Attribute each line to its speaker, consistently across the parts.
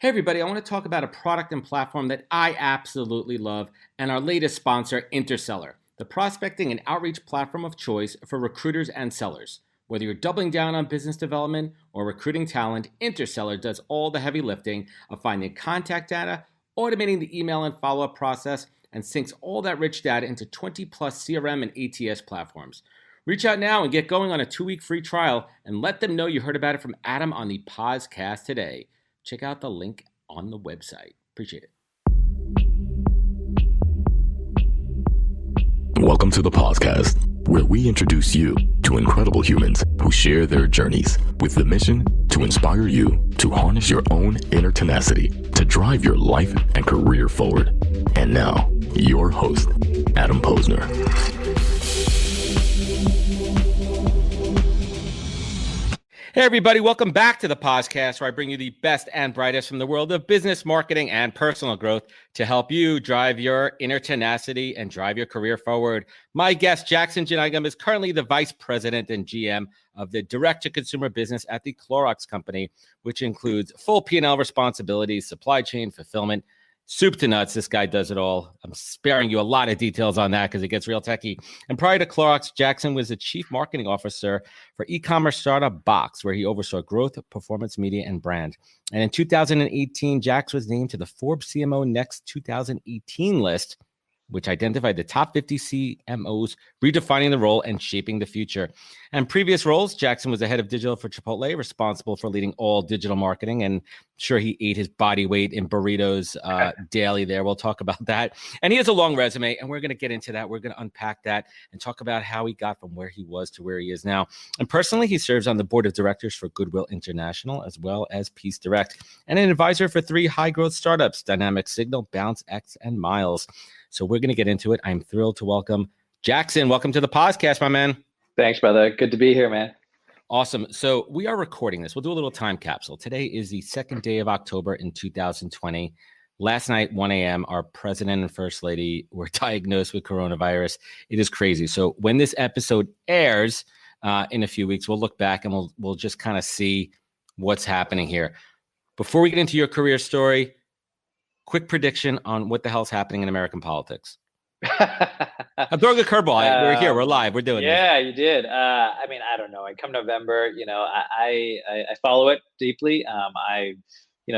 Speaker 1: Hey everybody, I want to talk about a product and platform that I absolutely love and our latest sponsor, Interseller, the prospecting and outreach platform of choice for recruiters and sellers. Whether you're doubling down on business development or recruiting talent, Interseller does all the heavy lifting of finding contact data, automating the email and follow-up process, and syncs all that rich data into 20 plus CRM and ATS platforms. Reach out now and get going on a 2-week free trial and let them know you heard about it from Adam on the podcast today. Check out the link on the website. Appreciate it.
Speaker 2: Welcome to the podcast, where we introduce you to incredible humans who share their journeys with the mission to inspire you to harness your own inner tenacity to drive your life and career forward. And now, your host, Adam Posner.
Speaker 1: Hey everybody, welcome back to the podcast where I bring you the best and brightest from the world of business, marketing, and personal growth to help you drive your inner tenacity and drive your career forward. My guest, Jeyanayagam, is currently the Vice President and GM of the direct-to-consumer business at the Clorox Company, which includes full P&L responsibilities, supply chain, fulfillment, soup to nuts. This guy does it all. I'm sparing you a lot of details on that because it gets real techie. And prior to Clorox, Jackson was the chief marketing officer for e-commerce startup Box, where he oversaw growth, performance media, and brand. And in 2018, Jax was named to the Forbes CMO Next 2018 list, which identified the top 50 CMOs, redefining the role and shaping the future. And previous roles, Jackson was the head of digital for Chipotle, responsible for leading all digital marketing. And sure, he ate his body weight in burritos daily there. We'll talk about that. And he has a long resume, and we're going to get into that. We're going to unpack that and talk about how he got from where he was to where he is now. And personally, he serves on the board of directors for Goodwill International, as well as Peace Direct, and an advisor for 3 high-growth startups, Dynamic Signal, Bounce X, and Miles. So we're going to get into it. I'm thrilled to welcome Jackson. Welcome to the podcast, my man.
Speaker 3: Thanks, brother. Good to be here, man.
Speaker 1: Awesome. So we are recording this. We'll do a little time capsule. Today is the 2nd day of October in 2020. Last night, 1 a.m., our president and first lady were diagnosed with coronavirus. It is crazy. So when this episode airs in a few weeks, we'll look back and we'll just kind of see what's happening here. Before we get into your career story, quick prediction on what the hell's happening in American politics. I'm throwing a curveball. We're here. We're live. We're doing
Speaker 3: Yeah,
Speaker 1: this.
Speaker 3: you did. I mean, I don't know. Come November, I follow it deeply. I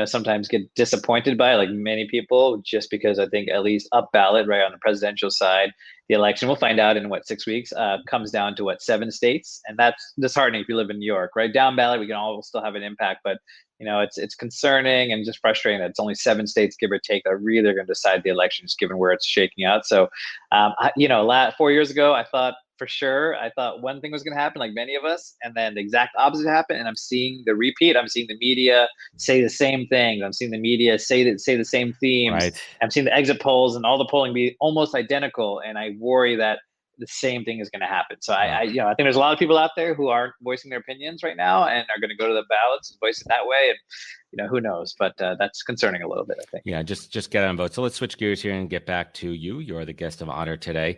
Speaker 3: sometimes get disappointed by it, like many people, just because I think at least up ballot, right on the presidential side, the election, we'll find out in 6 weeks, comes down to 7 states. And that's disheartening if you live in New York, right? Down ballot, we can all still have an impact, but it's concerning and just frustrating that it's only 7 states, give or take, that really are going to decide the elections, given where it's shaking out. So, 4 years ago, I thought one thing was going to happen, like many of us, and then the exact opposite happened. And I'm seeing the repeat. I'm seeing the media say the same things. I'm seeing the media say the same themes.
Speaker 1: Right.
Speaker 3: I'm seeing the exit polls and all the polling be almost identical. And I worry that the same thing is going to happen. So I think there's a lot of people out there who aren't voicing their opinions right now and are going to go to the ballots and voice it that way. And who knows? But that's concerning a little bit, I think.
Speaker 1: Yeah, just get on vote. So let's switch gears here and get back to you. You're the guest of honor today.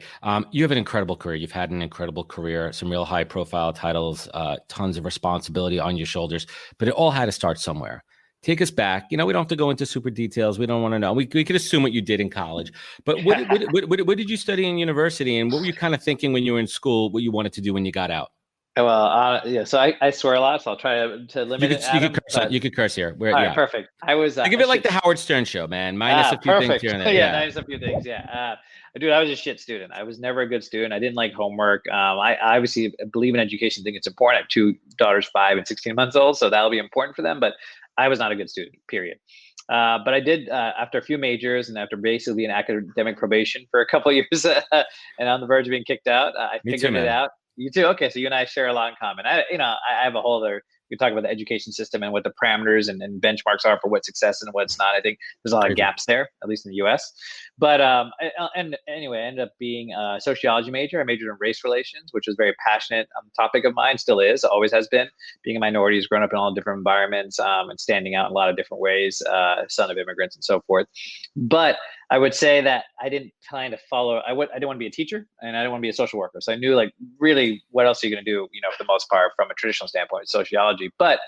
Speaker 1: You have an incredible career. You've had an incredible career, some real high profile titles, tons of responsibility on your shoulders, but it all had to start somewhere. Take us back. We don't have to go into super details. We don't want to know. We could assume what you did in college. But what did you study in university? And what were you kind of thinking when you were in school, what you wanted to do when you got out?
Speaker 3: Well, so I swear a lot, so I'll try to limit it.
Speaker 1: You could curse here.
Speaker 3: All right, perfect. I was.
Speaker 1: Think of it like the Howard Stern show, man. Minus a few things here and there.
Speaker 3: Yeah, minus a few things. Yeah. Dude, I was a shit student. I was never a good student. I didn't like homework. I obviously believe in education. Think it's important. I have 2 daughters, 5 and 16 months old, so that'll be important for them. But I was not a good student, period. But I did, after a few majors and after basically an academic probation for a couple of years and on the verge of being kicked out, I figured it out. You too? Okay, so you and I share a lot in common. I have a whole other, we talk about the education system and what the parameters and benchmarks are for what's success and what's not. I think there's a lot of gaps there, at least in the US. But and anyway, I ended up being a sociology major. I majored in race relations, which was a very passionate topic of mine, still is, always has been. Being a minority, has grown up in all different environments and standing out in a lot of different ways, son of immigrants and so forth. But I would say that I didn't kind of follow, I didn't want to be a teacher and I didn't want to be a social worker. So I knew, like, really, what else are you going to do, for the most part from a traditional standpoint, sociology. But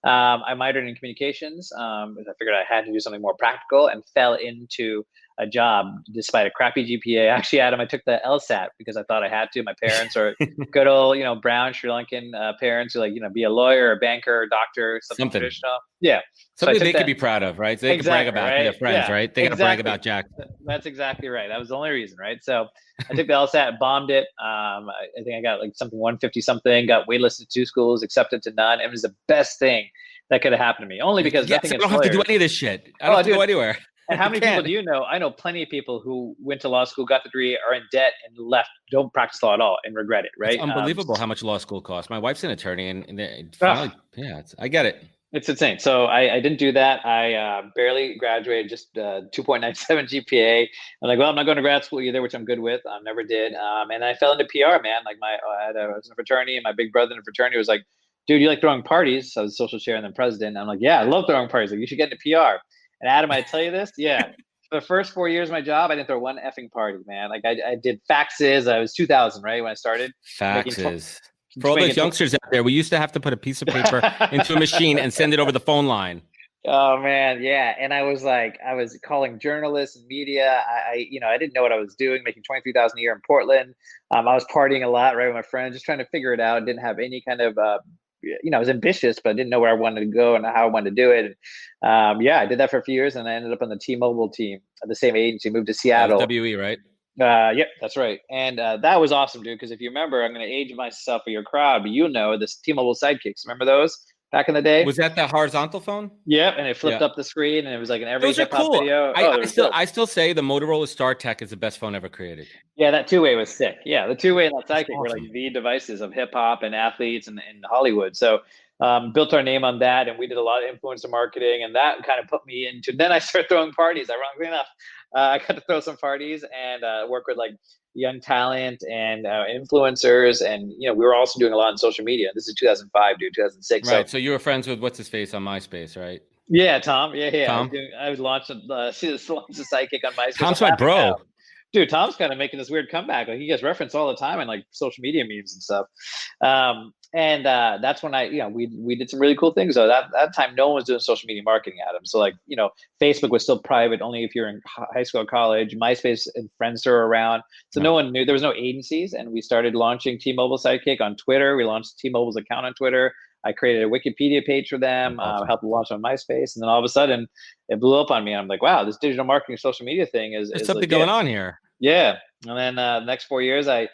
Speaker 3: I minored in communications. Because I figured I had to do something more practical, and fell into a job despite a crappy GPA. Actually, Adam, I took the LSAT because I thought I had to. My parents are good old, brown Sri Lankan parents who be a lawyer, a banker, a doctor, something traditional. Yeah.
Speaker 1: Something they could be proud of, right? So they can brag about to their friends, right? They got to brag about Jack.
Speaker 3: That's exactly right. That was the only reason, right? So I took the LSAT, bombed it. I think I got something 150 something, got waitlisted to 2 schools, accepted to none. It was the best thing that could have happened to me, only because nothing.
Speaker 1: I don't have to do any of this shit. I don't have to go anywhere.
Speaker 3: And how many people do you know? I know plenty of people who went to law school, got the degree, are in debt, and left, don't practice law at all, and regret it, right?
Speaker 1: It's unbelievable how much law school costs. My wife's an attorney, and finally, I get it.
Speaker 3: It's insane. So I didn't do that. I barely graduated, just 2.97 GPA. I'm like, well, I'm not going to grad school either, which I'm good with. I never did. And I fell into PR, man. I was in a fraternity, and my big brother in a fraternity was like, dude, you like throwing parties? So I was social chair and then president. I'm like, yeah, I love throwing parties. Like, you should get into PR. And Adam, I tell you this, yeah. For the first 4 years of my job, I didn't throw one effing party, man. Like I did faxes. I was 2000, right, when I started.
Speaker 1: Faxes. For all those youngsters out there, we used to have to put a piece of paper into a machine and send it over the phone line.
Speaker 3: Oh man, yeah. And I was calling journalists and media. I didn't know what I was doing, making $23,000 a year in Portland. I was partying a lot, right, with my friends, just trying to figure it out. Didn't have any kind of I was ambitious, but I didn't know where I wanted to go and how I wanted to do it. And, I did that for a few years, and I ended up on the T-Mobile team at the same agency, moved to Seattle.
Speaker 1: WE, right?
Speaker 3: Yep, that's right. And that was awesome, dude, because if you remember, I'm going to age myself for your crowd, but this T-Mobile Sidekicks. Remember those back in the day?
Speaker 1: Was that the horizontal phone?
Speaker 3: Yep, and it flipped up the screen, and it was like in every hip-hop
Speaker 1: cool.
Speaker 3: video.
Speaker 1: I still say the Motorola StarTech is the best phone ever created.
Speaker 3: Yeah, that two-way was sick. Yeah, the two-way and that Sidekick were like the devices of hip-hop and athletes and Hollywood. So built our name on that, and we did a lot of influencer marketing, and that kind of put me into. Then I started throwing parties. Ironically enough, I got to throw some parties and work with like young talent and influencers, and we were also doing a lot on social media. This is 2005, dude, 2006.
Speaker 1: Right. So you were friends with what's his face on MySpace, right?
Speaker 3: Yeah, Tom. Yeah.
Speaker 1: Tom?
Speaker 3: I was launching the Sidekick on MySpace.
Speaker 1: Tom's my bro.
Speaker 3: Now. Dude, Tom's kind of making this weird comeback. Like, he gets referenced all the time in like social media memes and stuff. And that's when we did some really cool things. So that time, no one was doing social media marketing, Adam. So Facebook was still private, only if you're in high school or college. MySpace and Friendster were around. So no one knew. There was no agencies. And we started launching T-Mobile Sidekick on Twitter. We launched T-Mobile's account on Twitter. I created a Wikipedia page for them, helped launch on MySpace. And then all of a sudden, it blew up on me. I'm like, wow, this digital marketing social media thing is
Speaker 1: something
Speaker 3: legit.
Speaker 1: going on here.
Speaker 3: Yeah. And then the next 4 years, I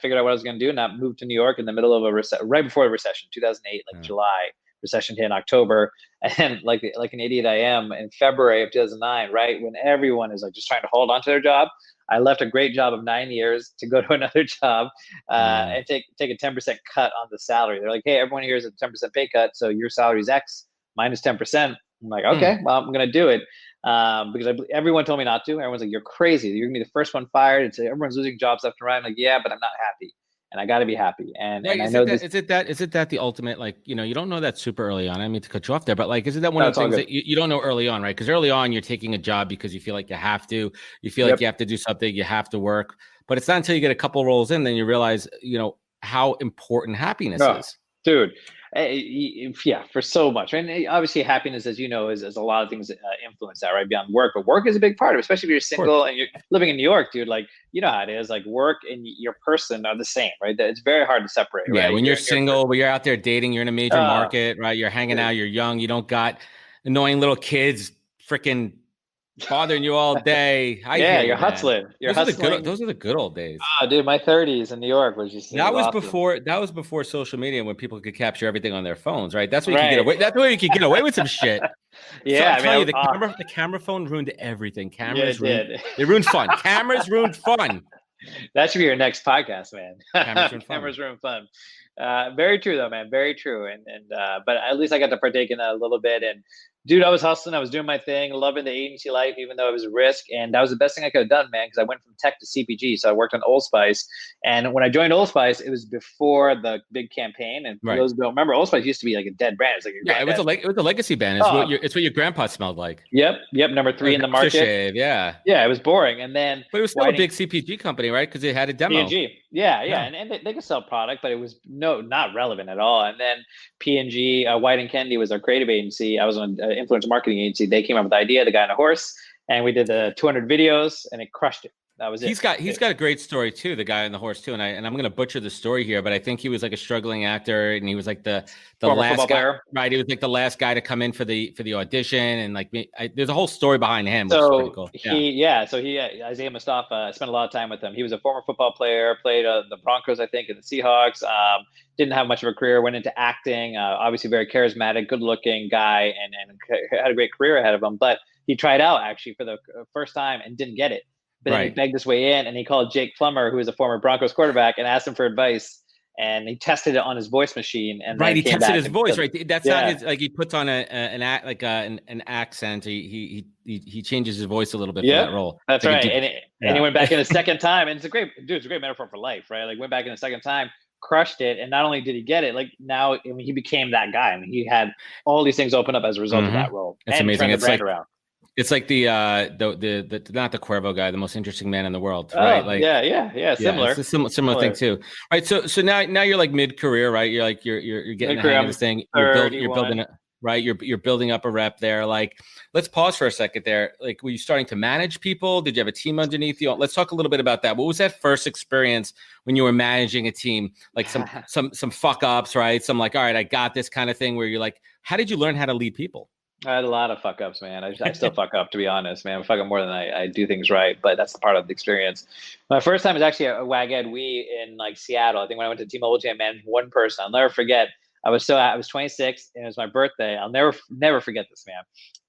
Speaker 3: figured out what I was going to do, and I moved to New York in the middle of right before the recession, 2008, July. Recession hit in October, and like an idiot I am, in February of 2009, right when everyone is like just trying to hold on to their job, I left a great job of 9 years to go to another job and take a 10% cut on the salary. They're like, hey, everyone here is a 10% pay cut, so your salary is X minus 10%. I'm like, okay, well, I'm going to do it. Because everyone told me not to. Everyone's like, you're crazy. You're gonna be the first one fired. It's like, everyone's losing jobs left and right. I'm like, yeah, but I'm not happy, and I got to be happy. And I know this. Is
Speaker 1: it that the ultimate, you don't know that super early on? I mean to cut you off there, but is it that one of the things that you don't know early on, right? Because early on, you're taking a job because you feel like you have to. You feel like you have to do something. You have to work. But it's not until you get a couple roles in, then you realize, how important happiness is.
Speaker 3: Dude. Yeah, for so much. And obviously happiness, as you know, is a lot of things that influence that, right? Beyond work, but work is a big part of it, especially if you're single and you're living in New York, dude. Like, you know how it is. Like, work and your person are the same, right? It's very hard to separate.
Speaker 1: Yeah,
Speaker 3: right?
Speaker 1: When you're single, when you're out there dating, you're in a major market, right? You're hanging out, you're young, you don't got annoying little kids freaking bothering you all day.
Speaker 3: You're hustling.
Speaker 1: Those are the good old days.
Speaker 3: Oh, dude, my 30s in New York was just
Speaker 1: that was before social media, when people could capture everything on their phones, right? That's where you could get away. That's where you could get away with some shit.
Speaker 3: Yeah,
Speaker 1: so the camera phone ruined everything. They ruined fun. Cameras ruined fun.
Speaker 3: That should be your next podcast, man. Cameras ruin fun. Very true though, man. Very true. And but at least I got to partake in that a little bit. And Dude, I was hustling. I was doing my thing, loving the agency life, even though it was a risk. And that was the best thing I could have done, man, because I went from tech to CPG. So I worked on Old Spice. And when I joined Old Spice, it was before the big campaign. And for those who don't remember, Old Spice used to be like a dead brand. It's like
Speaker 1: it was a legacy band. It's what your grandpa smelled like.
Speaker 3: Yep. Number 3 in the market.
Speaker 1: Shave, yeah.
Speaker 3: Yeah, it was boring. And then,
Speaker 1: but it was still a big CPG company, right? Because it had a demo.
Speaker 3: P&G. Yeah. And they could sell product, but it was not relevant at all. And then P&G, White and Kennedy was our creative agency. I was on influencer marketing agency. They came up with the idea, the guy on a horse, and we did the 200 videos, and it crushed it. That was it. He's got
Speaker 1: a great story too, the guy on the horse too. And I'm going to butcher the story here, but I think he was like a struggling actor, and he was like the last guy, right? He was like the last guy to come in for the audition, and like there's a whole story behind him.
Speaker 3: So
Speaker 1: which is pretty cool.
Speaker 3: So Isaiah Mustafa, I spent a lot of time with him. He was a former football player, played the Broncos, I think, and the Seahawks. Didn't have much of a career, went into acting. Obviously, very charismatic, good-looking guy, and had a great career ahead of him. But he tried out actually for the first time and didn't get it. But then he begged his way in, and he called Jake Plummer, who was a former Broncos quarterback, and asked him for advice. And he tested it on his voice machine. And
Speaker 1: he tested his voice. Right, that's not his. Like he puts on an accent. He changes his voice a little bit for that role.
Speaker 3: That's right. And he went back in a second time, and it's a great metaphor for life, right? Like went back in a second time, crushed it, and not only did he get it, like now he became that guy. I mean, he had all these things open up as a result of that role.
Speaker 1: It's amazing. It's like around. It's like the not the Cuervo guy, the most interesting man in the world, right? Like
Speaker 3: similar.
Speaker 1: It's a similar thing too, right? So now you're like mid-career, right? You're like you're getting the hang of this thing. You're building it, right? You're building up a rep there. Like, let's pause for a second there. Like, were you starting to manage people? Did you have a team underneath you? Let's talk a little bit about that. What was that first experience when you were managing a team? Like some fuck ups, right? Some like, all right, I got this kind of thing where you're like, how did you learn how to lead people?
Speaker 3: I had a lot of fuck ups, man. I still fuck up, to be honest, man. I fuck up more than I do things right, but that's part of the experience. My first time was actually a WagEd in like Seattle. I think when I went to T-Mobile, I managed one person. I'll never forget. I was 26 and it was my birthday. I'll never forget this, man.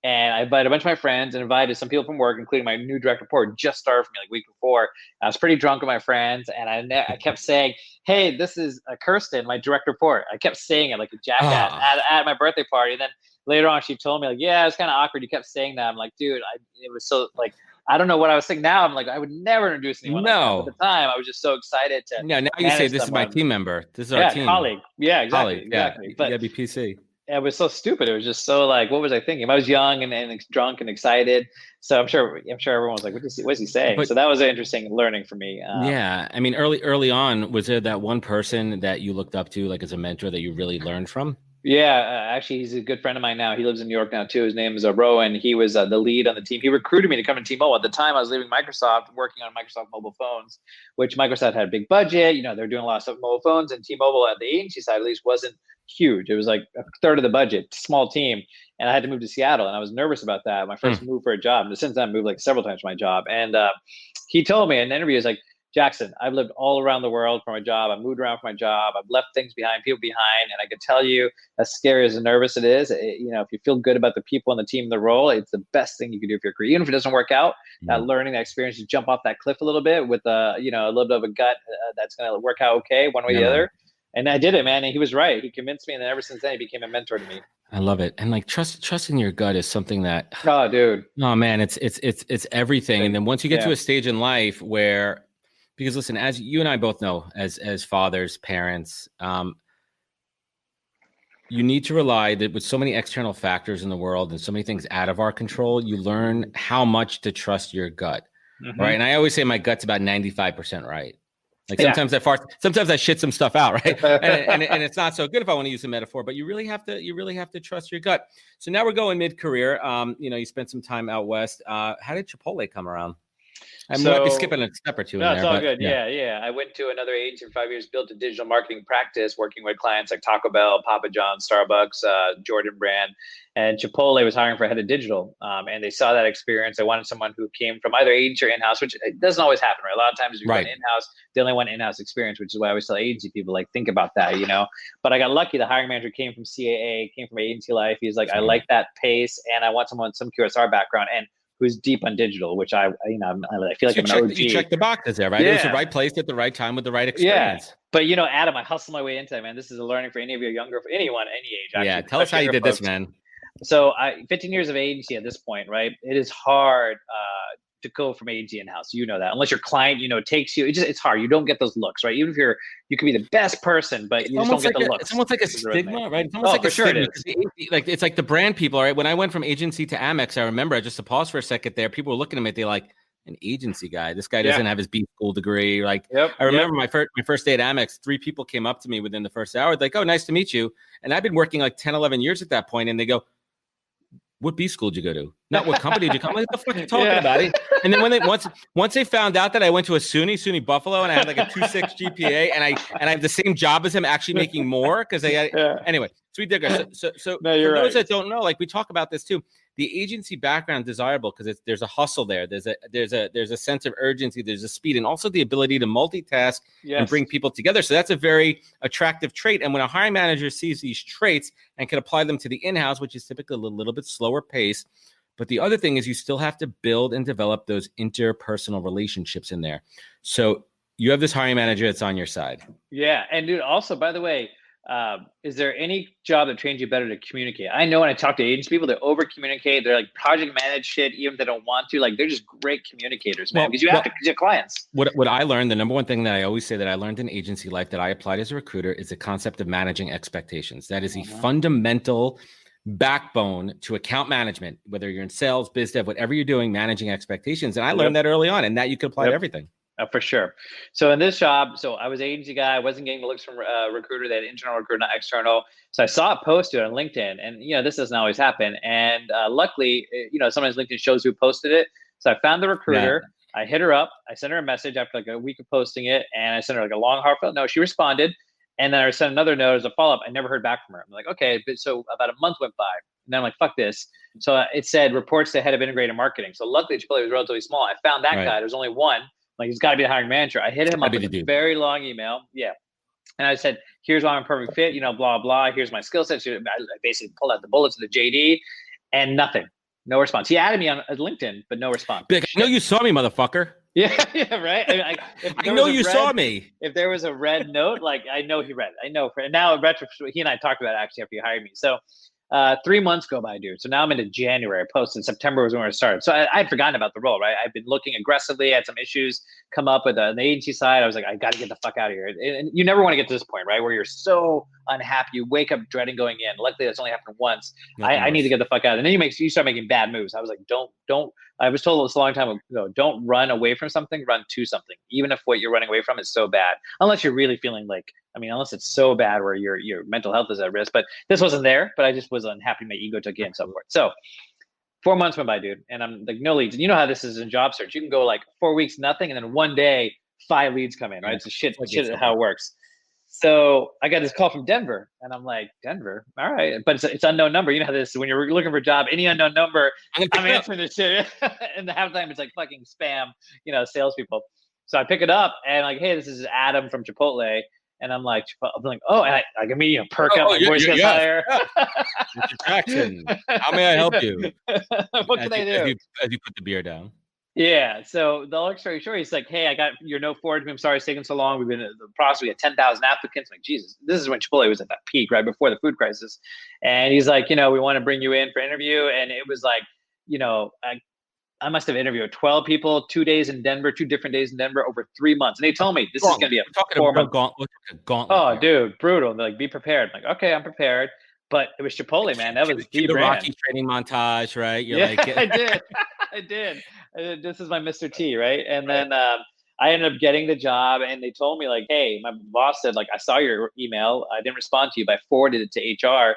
Speaker 3: And I invited a bunch of my friends and invited some people from work, including my new direct report, just started for me like a week before. I was pretty drunk with my friends, and I kept saying, "Hey, this is Kirsten, my direct report." I kept saying it like a jackass at my birthday party. And then later on, she told me like, "Yeah, it's kind of awkward. You kept saying that." I'm like, "Dude, it was so like." I don't know what I was thinking. Now I'm like, I would never introduce anyone.
Speaker 1: No.
Speaker 3: Like that. At the time, I was just so excited to.
Speaker 1: Yeah, now you say this is my team member. This is our team.
Speaker 3: Colleague. Yeah, exactly. Exactly.
Speaker 1: Yeah, but you gotta be PC.
Speaker 3: It was so stupid. It was just so like, what was I thinking? I was young and drunk and excited. So I'm sure everyone was like, what's he saying? So that was an interesting learning for me.
Speaker 1: Yeah. I mean, early on, was there that one person that you looked up to, like as a mentor, that you really learned from?
Speaker 3: Yeah, actually, he's a good friend of mine now. He lives in New York now too. His name is Rowan. He was the lead on the team. He recruited me to come to T-Mobile. At the time, I was leaving Microsoft, working on Microsoft mobile phones, which Microsoft had a big budget. You know, they're doing a lot of stuff with mobile phones, and T-Mobile at the agency side at least wasn't huge. It was like a third of the budget, small team, and I had to move to Seattle, and I was nervous about that. My first move for a job. And since then, I moved like several times for my job. And he told me in an interview, he's like, "Jackson, I've lived all around the world for my job. I've moved around for my job. I've left things behind, people behind. And I can tell you, as scary as nervous it is, if you feel good about the people and the team and the role, it's the best thing you can do for your career. Even if it doesn't work out, that learning, that experience, you jump off that cliff a little bit with a little bit of a gut that's going to work out okay, one way or the other." And I did it, man. And he was right. He convinced me. And then ever since then, he became a mentor to me.
Speaker 1: I love it. And like trusting your gut is something that,
Speaker 3: oh, dude.
Speaker 1: Oh, man, it's everything. And then once you get to a stage in life where, because listen, as you and I both know, as fathers, parents, you need to rely that with so many external factors in the world and so many things out of our control, you learn how much to trust your gut, right? And I always say my gut's about 95% right. Like sometimes I shit some stuff out, right? and it's not so good if I want to use a metaphor, but you really have to trust your gut. So now we're going mid-career. You spent some time out west. How did Chipotle come around? I might be skipping a step or two in there.
Speaker 3: It's all good. Yeah. I went to another agency for 5 years, built a digital marketing practice, working with clients like Taco Bell, Papa John's, Starbucks, Jordan Brand, and Chipotle was hiring for a head of digital. And they saw that experience. They wanted someone who came from either agency or in-house, which it doesn't always happen, right? A lot of times if you're in-house, they only want in-house experience, which is why I always tell agency people, like, think about that, But I got lucky. The hiring manager came from CAA, came from agency life. He's like, I like that pace, and I want someone with some QSR background. And who's deep on digital, which I feel like I'm an OG.
Speaker 1: You checked the boxes there, right? It was the right place at the right time with the right experience.
Speaker 3: Yeah. But Adam, I hustled my way into that, man. This is a learning for any of you younger, for anyone, any age. Actually,
Speaker 1: tell us how you did this, man.
Speaker 3: So 15 years of agency at this point, right? It is hard to go from agency in-house. You know that. Unless your client, takes you, it's hard. You don't get those looks, right? Even if you could be the best person, but you just don't get the looks.
Speaker 1: It's almost like a stigma, right? It's almost like
Speaker 3: for
Speaker 1: a
Speaker 3: sure
Speaker 1: stigma.
Speaker 3: it is.
Speaker 1: Like it's like the brand people, right? When I went from agency to Amex, I remember, just to pause for a second there, people were looking at me, they're like, an agency guy. This guy doesn't have his B school degree. Like, I remember my first day at Amex, 3 people came up to me within the first hour, like, oh, nice to meet you. And I've been working like 10, 11 years at that point, and they go, what B school did you go to? Not what company did you come? What the fuck are you talking about? And then when once they found out that I went to a SUNY Buffalo, and I had like a 2.6 GPA, and I have the same job as him, actually making more because anyway. So we digress. So for those that don't know, like we talk about this too, the agency background is desirable because there's a hustle there. There's a sense of urgency. There's a speed, and also the ability to multitask and bring people together. So that's a very attractive trait. And when a hiring manager sees these traits and can apply them to the in-house, which is typically a little bit slower pace. But the other thing is you still have to build and develop those interpersonal relationships in there. So you have this hiring manager that's on your side. Yeah.
Speaker 3: And dude, also, by the way, is there any job that trains you better to communicate? I know when I talk to agency people, they over communicate. They're like project manage shit, even if they don't want to. Like they're just great communicators, man. Because you have to your clients.
Speaker 1: What I learned, the number one thing that I always say that I learned in agency life that I applied as a recruiter is the concept of managing expectations. That is a fundamental backbone to account management, whether you're in sales, biz dev, whatever you're doing, managing expectations. And I learned that early on, and that you could apply to everything.
Speaker 3: For sure. So in this job, I was an agency guy. I wasn't getting the looks from recruiter. They had internal recruiter, not external. So I saw a post on LinkedIn, and this doesn't always happen. And luckily, sometimes LinkedIn shows who posted it. So I found the recruiter. I hit her up. I sent her a message after like a week of posting it, and I sent her like a long, heartfelt note. She responded, and then I sent another note as a follow up. I never heard back from her. I'm like, okay, but so about a month went by, and then I'm like, fuck this. So it said reports to head of integrated marketing. So luckily, Chipotle was relatively small. I found that guy. There's only one. Like, he's got to be the hiring manager. I hit him up with a very long email. Yeah. And I said, here's why I'm a perfect fit, blah, blah. Here's my skill sets. I basically pulled out the bullets of the JD and nothing. No response. He added me on LinkedIn, but no response.
Speaker 1: I know you saw me, motherfucker.
Speaker 3: Yeah, right.
Speaker 1: I know you saw me.
Speaker 3: If there was a red note, like I know he read it. I know. And now, he and I talked about it actually after he hired me. So 3 months go by, dude. So now I'm into January. I posted September was when I started. So I'd forgotten about the role, right? I've been looking aggressively. I had some issues come up with the agency side. I was like, I got to get the fuck out of here. And you never want to get to this point, right? Where you're so unhappy. You wake up dreading going in. Luckily, that's only happened once. I need to get the fuck out. And then you start making bad moves. I was like, don't. I was told this a long time ago, don't run away from something, run to something. Even if what you're running away from is so bad. Unless you're really feeling like, unless it's so bad where your mental health is at risk. But this wasn't there, but I just was unhappy. My ego took in and so forth. So 4 months went by, dude. And I'm like, no leads. And you know how this is in job search. You can go like 4 weeks, nothing. And then one day, 5 leads come in, right? It's shit how it works. So I got this call from Denver, and I'm like, Denver, all right, but it's unknown number. You know how this when you're looking for a job, any unknown number, I'm answering this shit, and the half the time it's like fucking spam, salespeople. So I pick it up, and like, hey, this is Adam from Chipotle, and I'm like, oh, and I can meet perk up, my voice gets higher.
Speaker 1: Mr. Jackson, how may I help you?
Speaker 3: What can I do?
Speaker 1: As you put the beer down.
Speaker 3: Yeah. So the long story short, he's like, hey, I got your note forwarded to me. I'm sorry it's taking so long. We've been in the process. We had 10,000 applicants. I'm like, Jesus, this is when Chipotle was at that peak, right before the food crisis. And he's like, we want to bring you in for interview. And it was like, I must have interviewed 12 people, 2 days in Denver, 2 different days in Denver over 3 months. And they told me this is going to be a 4-month
Speaker 1: gauntlet.
Speaker 3: Oh, dude, brutal. They're like, be prepared. I'm like, okay, I'm prepared. But it was Chipotle, man. That was the
Speaker 1: Rocky training montage, right?
Speaker 3: I did. This is my Mr. T, right? And then I ended up getting the job, and they told me like, hey, my boss said like, I saw your email. I didn't respond to you, but I forwarded it to HR.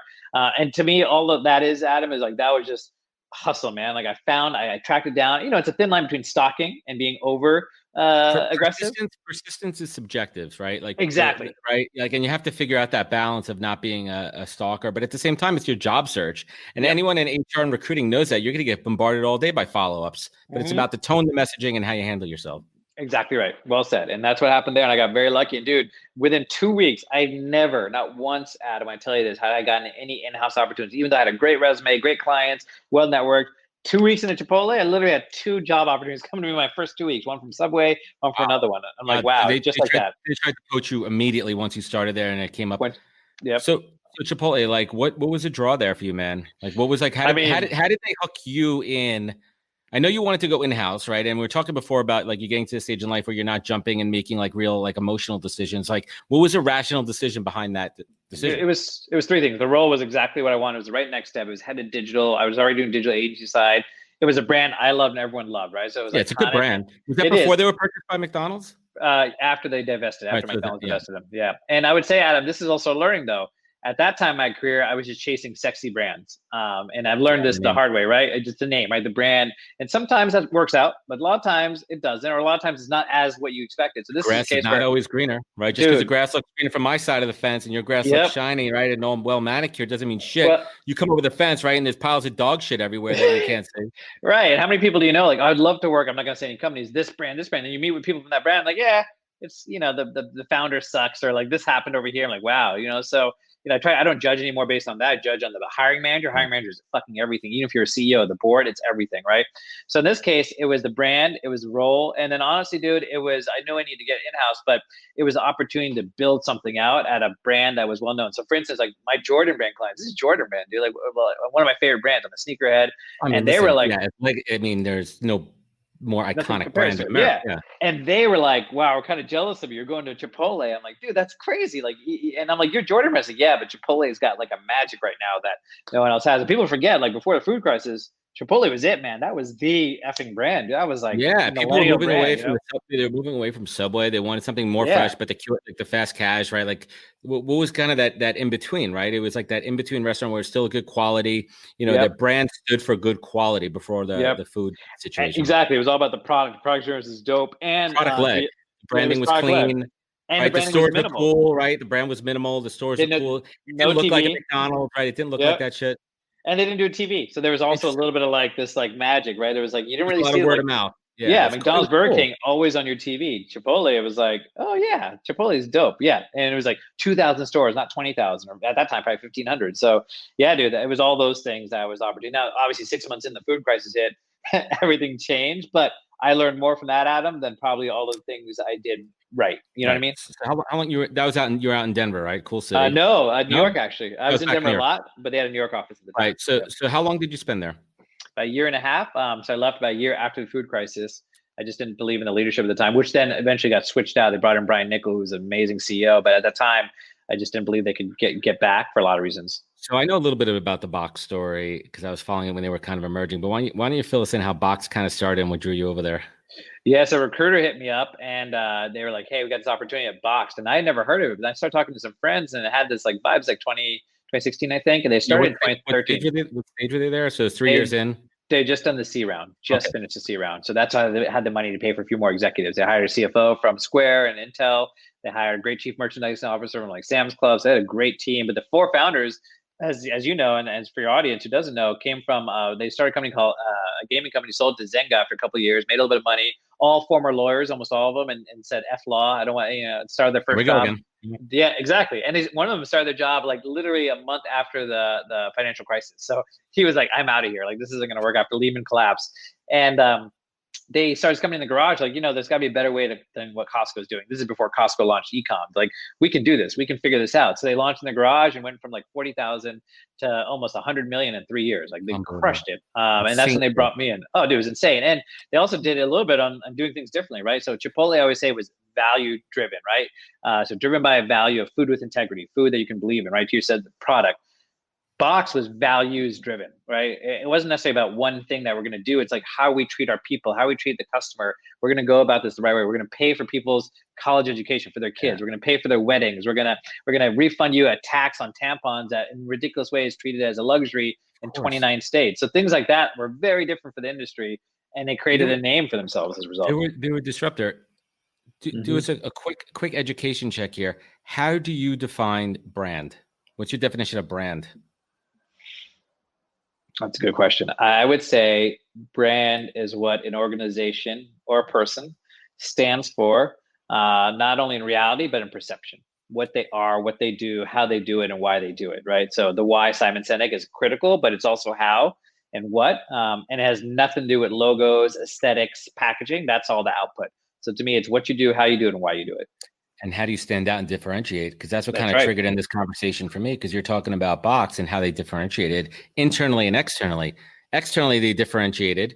Speaker 3: And to me, all of that is, Adam, is like, that was just hustle, man. Like I tracked it down. It's a thin line between stalking and being over aggressive.
Speaker 1: Persistence is subjective, right? Like
Speaker 3: exactly,
Speaker 1: right? Like, and you have to figure out that balance of not being a stalker, but at the same time, it's your job search. And anyone in HR and recruiting knows that you're going to get bombarded all day by follow-ups. But it's about the tone, the messaging, and how you handle yourself.
Speaker 3: Exactly right. Well said. And that's what happened there. And I got very lucky. And dude, within 2 weeks, I never, not once, Adam, I tell you this, had I gotten any in-house opportunities, even though I had a great resume, great clients, well-networked. 2 weeks into Chipotle, I literally had 2 job opportunities coming to me in my first 2 weeks, one from Subway, one from another one. I'm like, wow,
Speaker 1: they
Speaker 3: like that.
Speaker 1: They tried to coach you immediately once you started there, and it came up.
Speaker 3: Yep.
Speaker 1: So So Chipotle, like what was the draw there for you, man? Like what was like how did they hook you in? I know you wanted to go in-house, right? And we were talking before about like you getting to the stage in life where you're not jumping and making like real like emotional decisions. Like what was a rational decision behind that decision?
Speaker 3: It was three things. The role was exactly what I wanted. It was the right next step. It was head of digital. I was already doing digital agency side. It was a brand I loved and everyone loved, right? So it was
Speaker 1: it's a good brand. Was that
Speaker 3: It
Speaker 1: before
Speaker 3: is.
Speaker 1: they were purchased by McDonald's?
Speaker 3: After they divested, after
Speaker 1: Right,
Speaker 3: McDonald's divested them. Yeah. And I would say, Adam, this is also learning though. At that time in my career, I was just chasing sexy brands. And I've learned this the hard way, right? It's just the name, right? The brand. And sometimes that works out, but a lot of times it doesn't, or a lot of times it's not as what you expected. So this
Speaker 1: grass
Speaker 3: is a case
Speaker 1: not always greener, right? Just because the grass looks greener from my side of the fence and your grass looks shiny, right? And all well manicured doesn't mean shit. Well, you come over the fence, right? And there's piles of dog shit everywhere that you can't see.
Speaker 3: Right. How many people do you know? Like, I'd love to work. I'm not going to say any companies, this brand. And you meet with people from that brand, like, yeah, it's, the founder sucks, or like this happened over here. I'm like, wow, so I don't judge anymore based on that. I judge on the hiring manager. Hiring manager is fucking everything. Even if you're a CEO of the board, it's everything, right? So in this case, it was the brand, it was the role. And then honestly, dude, I knew I needed to get in-house, but it was an opportunity to build something out at a brand that was well known. So for instance, like my Jordan brand clients, this is Jordan brand, dude, like one of my favorite brands. I'm a sneakerhead. They were like,
Speaker 1: there's no more iconic brand in America.
Speaker 3: Yeah. And they were like, wow, we're kind of jealous of you. You're going to Chipotle. I'm like, dude, that's crazy. Like, and I'm like, you're Jordan brand. Like, yeah, but Chipotle's got like a magic right now that no one else has. And people forget, like before the food crisis, Chipotle was it, man. That was the effing brand. That was like,
Speaker 1: people were moving away from they're moving away from Subway. They wanted something more fresh, but the fast cash, right? Like, what was kind of that in between, right? It was like that in between restaurant where it's still good quality. The brand stood for good quality before the food situation.
Speaker 3: Exactly, it was all about the product. The product experience is dope, and
Speaker 1: product led. The branding was clean. And right, the stores were cool, right? The brand was minimal. The stores were cool. It didn't look like a McDonald's, right? It didn't look like that shit.
Speaker 3: And they didn't do TV. So there was also a little bit of like this like magic, right? There was like, you didn't really see
Speaker 1: word of mouth.
Speaker 3: Yeah, McDonald's, Burger King, always on your TV. Chipotle, it was like, oh yeah, Chipotle is dope. Yeah. And it was like 2,000 stores, not 20,000, or at that time, probably 1,500. So yeah, dude, it was all those things that was opportunity. Now, obviously 6 months in, the food crisis hit, everything changed, but I learned more from that, Adam, than probably all the things I did right. You know what I mean?
Speaker 1: So how long you were out in Denver, right? Cool city.
Speaker 3: No, New York, actually. I was in Denver a lot, but they had a New York office at the time.
Speaker 1: Right. So how long did you spend there?
Speaker 3: About a year and a half. So I left about a year after the food crisis. I just didn't believe in the leadership at the time, which then eventually got switched out. They brought in Brian Niccol, who's an amazing CEO. But at that time, I just didn't believe they could get back for a lot of reasons.
Speaker 1: So I know a little bit about the Box story because I was following it when they were kind of emerging. But why don't you fill us in how Box kind of started and what drew you over there?
Speaker 3: Yeah, so a recruiter hit me up and they were like, hey, we got this opportunity at Box. And I had never heard of it. But I started talking to some friends and it had this like vibes like 2016, I think. And they started in 2013.
Speaker 1: What stage were they there? So it's 3 years in.
Speaker 3: They just done the C round, finished the C round. So that's why they had the money to pay for a few more executives. They hired a CFO from Square and Intel. They hired a great chief merchandising officer from like Sam's Club. So they had a great team. But the four founders, as you know, and as for your audience who doesn't know, came from, they started a company called, a gaming company, sold to Zynga after a couple of years, made a little bit of money, all former lawyers, almost all of them, and said, F law, I don't want, started their first job. Again. Yeah, exactly. And one of them started their job like literally a month after the financial crisis. So he was like, I'm out of here. Like, this isn't going to work after Lehman collapsed. And they started coming in the garage, like, there's got to be a better way than what Costco's doing. This is before Costco launched e-com. Like, we can do this. We can figure this out. So they launched in the garage and went from like 40,000 to almost 100 million in 3 years. Like, they crushed it. And that's when they brought me in. Oh, dude, it was insane. And they also did a little bit on doing things differently, right? So Chipotle, I always say, was value driven, right? So driven by a value of food with integrity, food that you can believe in, right? You said the product. Box was values driven, right? It wasn't necessarily about one thing that we're going to do. It's like how we treat our people, how we treat the customer. We're going to go about this the right way. We're going to pay for people's college education for their kids. We're going to pay for their weddings. We're going to refund you a tax on tampons that in ridiculous ways treated as a luxury in 29 states. So things like that were very different for the industry, and they created a name for themselves as a result.
Speaker 1: They were disruptor. Do us a quick education check here. How do you define brand? What's your definition of brand?
Speaker 3: That's a good question. I would say brand is what an organization or a person stands for, not only in reality, but in perception. What they are, what they do, how they do it, and why they do it, right? So the why, Simon Sinek, is critical, but it's also how and what. And it has nothing to do with logos, aesthetics, packaging. That's all the output. So to me, it's what you do, how you do it, and why you do it.
Speaker 1: And how do you stand out and differentiate? Because that's what
Speaker 3: That's
Speaker 1: kind of
Speaker 3: right.
Speaker 1: triggered in this conversation for me, because you're talking about Box and how they differentiated internally and externally. Externally, they differentiated,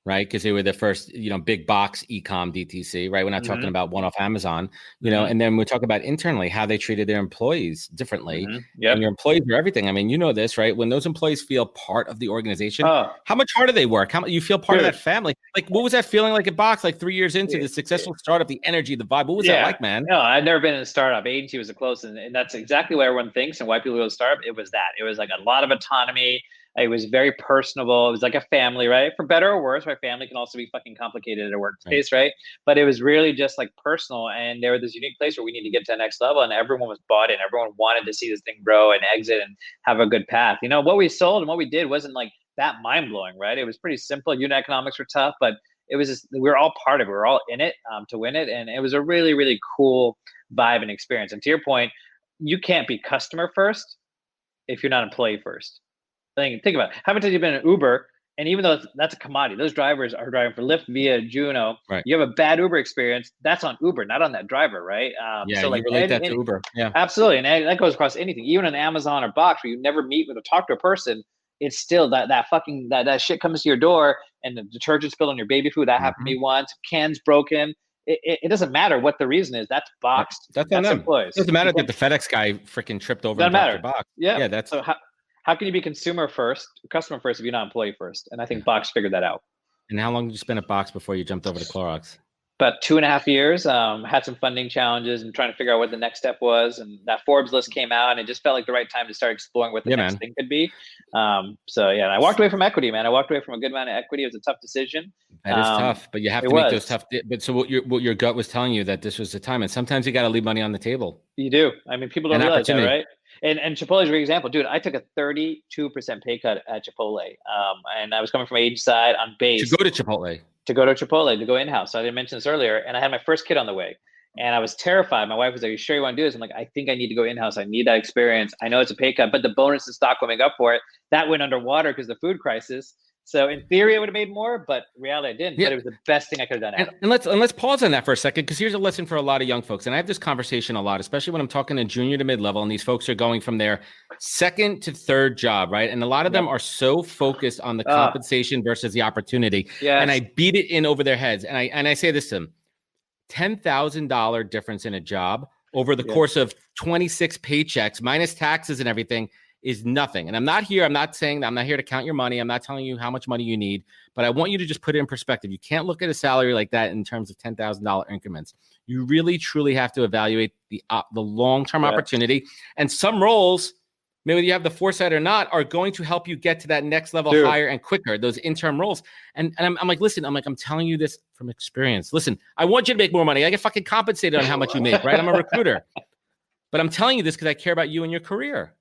Speaker 1: right? Because they were the first, big box e-com DTC, right? We're not talking about one off Amazon, and then we talk about internally how they treated their employees differently.
Speaker 3: Yep.
Speaker 1: And your employees are everything. I mean, you know this, right? When those employees feel part of the organization,
Speaker 3: Oh,
Speaker 1: how much harder they work, how much you feel part of
Speaker 3: dude.
Speaker 1: that family. Like, what was that feeling like at Box, like 3 years into the successful startup, the energy, the vibe? What was that like, man?
Speaker 3: No, I'd never been in a startup. Agency was the closest, and that's exactly what everyone thinks and why people go to startup. It was that. It was like a lot of autonomy. It was very personable. It was like a family, right? For better or worse, right? Family can also be fucking complicated at a workspace, right? But it was really just like personal. And there was this unique place where we need to get to the next level. And everyone was bought in. Everyone wanted to see this thing grow and exit and have a good path. What we sold and what we did wasn't like that mind blowing, right? It was pretty simple. Unit economics were tough, but it was just, we were all part of it. We were all in it to win it. And it was a really, really cool vibe and experience. And to your point, you can't be customer first if you're not employee first. Think about it. How many times you've been in Uber, and even though that's a commodity, those drivers are driving for Lyft via Juno.
Speaker 1: Right.
Speaker 3: You have a bad Uber experience, that's on Uber, not on that driver, right?
Speaker 1: So like, you relate that to Uber. Yeah,
Speaker 3: absolutely, and that goes across anything, even on Amazon or Box, where you never meet with or talk to a person. It's still that shit comes to your door, and the detergent spilled on your baby food. That happened to me once. Cans broken. It doesn't matter what the reason is. That's Box.
Speaker 1: That's on them.
Speaker 3: Employees.
Speaker 1: It doesn't matter that the FedEx guy freaking tripped over
Speaker 3: Doesn't matter.
Speaker 1: Box.
Speaker 3: Yeah.
Speaker 1: That's
Speaker 3: so. How can you be customer first if you're not employee first? And I think Box figured that out.
Speaker 1: And how long did you spend at Box before you jumped over to Clorox?
Speaker 3: About 2.5 years. Had some funding challenges and trying to figure out what the next step was. And that Forbes list came out, and it just felt like the right time to start exploring what the next thing could be. And I walked away from equity, man. I walked away from a good amount of equity. It was a tough decision.
Speaker 1: That is tough, but you have to make those tough. But so what your gut was telling you that this was the time, and sometimes you got to leave money on the table.
Speaker 3: You do. I mean, people don't realize that, right? And Chipotle is a great example, dude. I took a 32% pay cut at Chipotle, and I was coming from agency side on base
Speaker 1: to go to Chipotle,
Speaker 3: to go in-house. So I didn't mention this earlier, and I had my first kid on the way, and I was terrified. My wife was like, "Are you sure you want to do this?" I'm like, "I think I need to go in-house. I need that experience. I know it's a pay cut, but the bonus and stock will make up for it." That went underwater because of the food crisis. So in theory, I would have made more, but reality, I didn't. Yeah. But it was the best thing I could have done.
Speaker 1: And let's pause on that for a second, because here's a lesson for a lot of young folks. And I have this conversation a lot, especially when I'm talking to junior to mid-level, and these folks are going from their second to third job, right? And a lot of them are so focused on the compensation versus the opportunity. Yes. And I beat it in over their heads. And I say this to them: $10,000 difference in a job over the course of 26 paychecks minus taxes and everything is nothing. And I'm not here to count your money. I'm not telling you how much money you need, but I want you to just put it in perspective. You can't look at a salary like that in terms of $10,000 increments. You really, truly have to evaluate the long-term opportunity. And some roles, maybe you have the foresight or not, are going to help you get to that next level higher and quicker, those interim roles. And I'm like, listen, I'm telling you this from experience. Listen, I want you to make more money. I get fucking compensated on how much you make, right? I'm a recruiter. But I'm telling you this because I care about you and your career.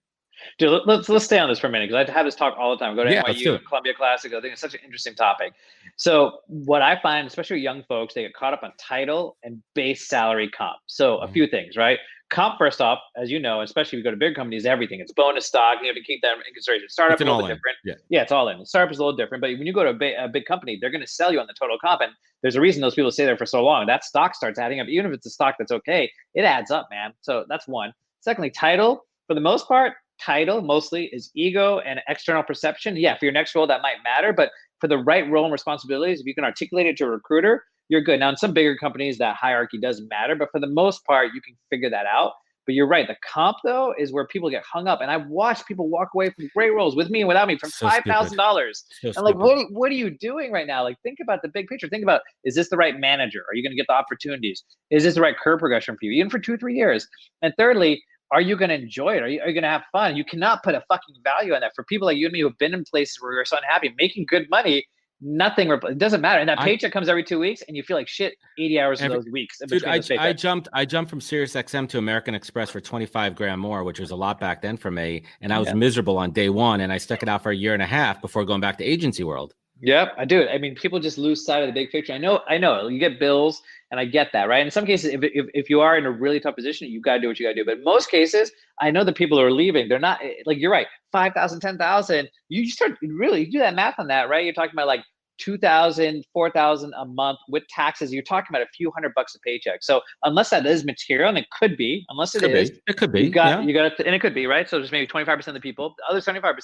Speaker 3: Dude, let's stay on this for a minute, because I have this talk all the time. I go to NYU, Columbia Classic. I think it's such an interesting topic. So what I find, especially young folks, they get caught up on title and base salary comp. So a few things, right? Comp, first off, as you know, especially if you go to big companies, everything. It's bonus stock. You have to keep that in consideration. Startup is a little bit different. Yeah, it's all in. Startup is a little different. But when you go to a big company, they're going to sell you on the total comp. And there's a reason those people stay there for so long. That stock starts adding up. Even if it's a stock that's okay, it adds up, man. So that's one. Secondly, title, for the most part, title mostly is ego and external perception. Yeah, for your next role, that might matter. But for the right role and responsibilities, if you can articulate it to a recruiter, you're good. Now, in some bigger companies, that hierarchy doesn't matter. But for the most part, you can figure that out. But you're right. The comp, though, is where people get hung up. And I've watched people walk away from great roles with me and without me from $5,000. I'm like, what are you doing right now? Like, think about the big picture. Think about, is this the right manager? Are you going to get the opportunities? Is this the right career progression for you, even for 2-3 years? And thirdly, are you going to enjoy it? Are you going to have fun? You cannot put a fucking value on that. For people like you and me who have been in places where you're so unhappy, making good money, it doesn't matter. And that paycheck comes every 2 weeks, and you feel like shit 80 hours of those weeks.
Speaker 1: Dude, I jumped from Sirius XM to American Express for 25 grand more, which was a lot back then for me. And I was miserable on day one, and I stuck it out for a year and a half before going back to agency world.
Speaker 3: Yep, I do. I mean, people just lose sight of the big picture. I know. You get bills, and I get that, right? In some cases, if you are in a really tough position, you got to do what you got to do. But in most cases, I know the people who are leaving, they're not, like, you're right, 5,000, 10,000. You do that math on that, right? You're talking about like $2,000, $4,000 a month with taxes. You're talking about a few $100 a paycheck. So unless that is material, and it could be, unless it is,
Speaker 1: it could be.
Speaker 3: You got to, and it could be, right? So there's maybe 25% of the people, the other 75%.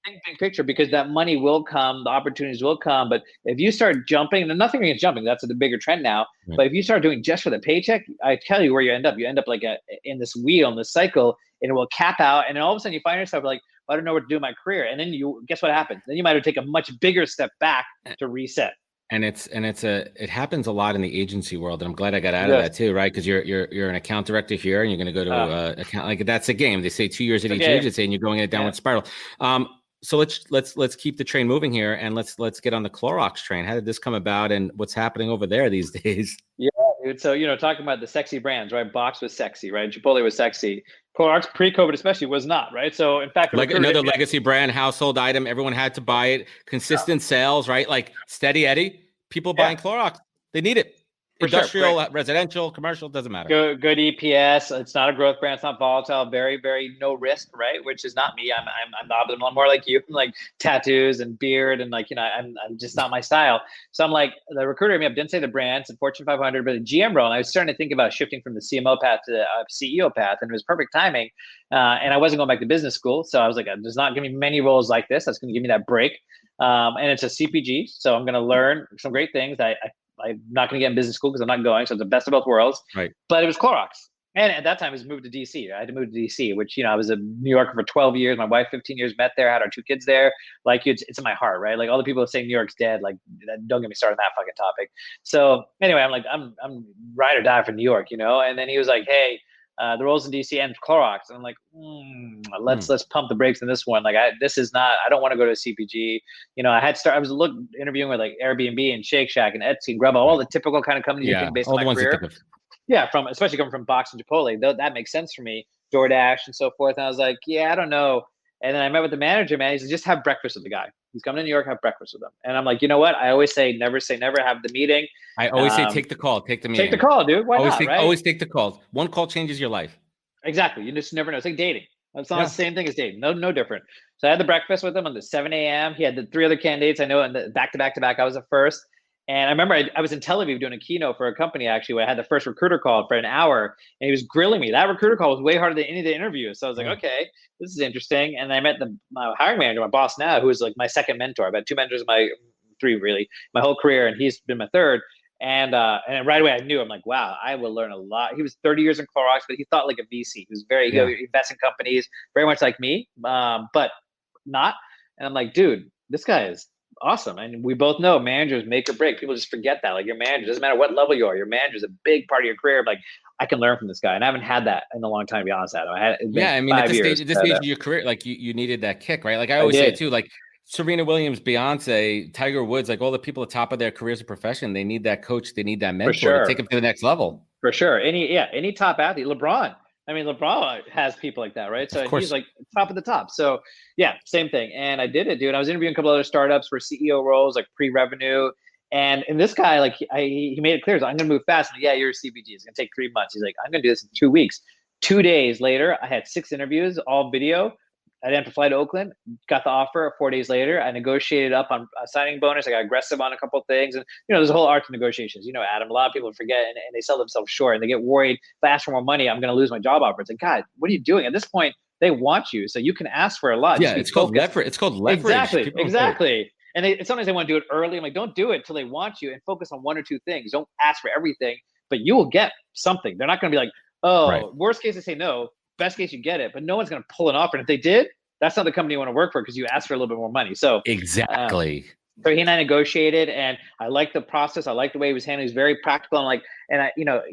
Speaker 3: Think big picture, because that money will come, the opportunities will come. But if you start jumping, and nothing against jumping, that's the bigger trend now. Right. But if you start doing just for the paycheck, I tell you where you end up. You end up like in this wheel, in this cycle, and it will cap out. And then all of a sudden you find yourself like, I don't know what to do in my career. And then guess what happens? Then you might have to take a much bigger step back to reset.
Speaker 1: And it happens a lot in the agency world, and I'm glad I got out of that too, right? Because you're an account director here, and you're going to go to account, like that's a game. They say 2 years at each agency, and you're going in a downward spiral. So let's keep the train moving here, and let's get on the Clorox train. How did this come about, and what's happening over there these days?
Speaker 3: Yeah, dude. So talking about the sexy brands, right? Box was sexy, right? Chipotle was sexy. Clorox pre-COVID especially was not, right? So in fact,
Speaker 1: like another legacy brand, household item, everyone had to buy it. Consistent sales, right? Like Steady Eddie, people buying Clorox, they need it. For industrial, sure. Residential, commercial, doesn't matter.
Speaker 3: Good EPS. It's not a growth brand. It's not volatile. Very, very no risk, right? Which is not me. I'm more like you, like tattoos and beard, and like I'm just not my style. So I'm like, the recruiter hit me up, didn't say the brand, it's a Fortune 500, but a GM role. And I was starting to think about shifting from the CMO path to the CEO path, and it was perfect timing. And I wasn't going back to business school, so I was like, there's not going to be many roles like this that's going to give me that break. And it's a CPG, so I'm going to learn some great things. I'm not going to get in business school because I'm not going. So it's the best of both worlds.
Speaker 1: Right.
Speaker 3: But it was Clorox. And at that time, it was moved to DC. I had to move to DC, which, I was a New Yorker for 12 years. My wife, 15 years, met there, had our 2 kids there. Like, it's in my heart, right? Like, all the people saying New York's dead, like, don't get me started on that fucking topic. So anyway, I'm like, I'm ride or die for New York, And then he was like, hey, the roles in DC and Clorox. And I'm like, let's pump the brakes on this one. Like, I don't want to go to a CPG. I was interviewing with like Airbnb and Shake Shack and Etsy and Grubhub, all the typical kind of companies you think based on my career. Yeah, especially coming from Box and Chipotle, that makes sense for me. DoorDash and so forth. And I was like, yeah, I don't know. And then I met with the manager, man. He said, just have breakfast with the guy. He's coming to New York, have breakfast with him. And I'm like, you know what? I always say never, have the meeting.
Speaker 1: I always say take the call, take the meeting.
Speaker 3: Take the call, dude. Why not, right?
Speaker 1: Always take the call. One call changes your life.
Speaker 3: Exactly. You just never know. It's like dating. It's not the same thing as dating. No different. So I had the breakfast with him on the 7 a.m. He had the 3 other candidates. I know, and back to back, I was the first. And I remember I was in Tel Aviv doing a keynote for a company, actually, where I had the first recruiter call for an hour, and he was grilling me. That recruiter call was way harder than any of the interviews. So I was like, okay, this is interesting. And I met my hiring manager, my boss now, who is like my second mentor. I've had 2 mentors, 3 really, my whole career, and he's been my third. And right away I knew, I'm like, wow, I will learn a lot. He was 30 years in Clorox, but he thought like a VC. He was he invests in companies, very much like me, but not. And I'm like, dude, this guy is awesome. And we both know managers make or break. People just forget that. Like, your manager, doesn't matter what level you are, your manager is a big part of your career. Like, I can learn from this guy. And I haven't had that in a long time, to be honest, Adam.
Speaker 1: At this stage of your career, like you needed that kick, right? Like I always say too, like Serena Williams, Beyonce, Tiger Woods, like all the people at the top of their careers and profession, they need that coach, they need that mentor to take them to the next level.
Speaker 3: For sure. Any top athlete, LeBron. I mean, LeBron has people like that, right? So he's like top of the top. So yeah, same thing. And I did it, dude. I was interviewing a couple other startups for CEO roles, like pre-revenue. And this guy, like, he made it clear, so I'm going to move fast. And yeah, you're a CPG. It's going to take 3 months. He's like, I'm going to do this in 2 weeks. 2 days later, I had 6 interviews, all video. I didn't have to fly to Oakland, got the offer 4 days later. I negotiated up on a signing bonus. I got aggressive on a couple of things. And, there's a whole art to negotiations. Adam, a lot of people forget and they sell themselves short and they get worried. If I ask for more money, I'm going to lose my job offer. It's like, God, what are you doing? At this point, they want you. So you can ask for a lot.
Speaker 1: Yeah, it's called leverage. It's called leverage.
Speaker 3: Exactly. And sometimes they want to do it early. I'm like, don't do it till they want you and focus on 1 or 2 things. Don't ask for everything, but you will get something. They're not going to be like, worst case, they say no. Best case, you get it, but no one's going to pull an offer. And if they did, that's not the company you want to work for because you asked for a little bit more money. So
Speaker 1: exactly.
Speaker 3: So he and I negotiated, and I liked the process. I liked the way he was handling. He was very practical.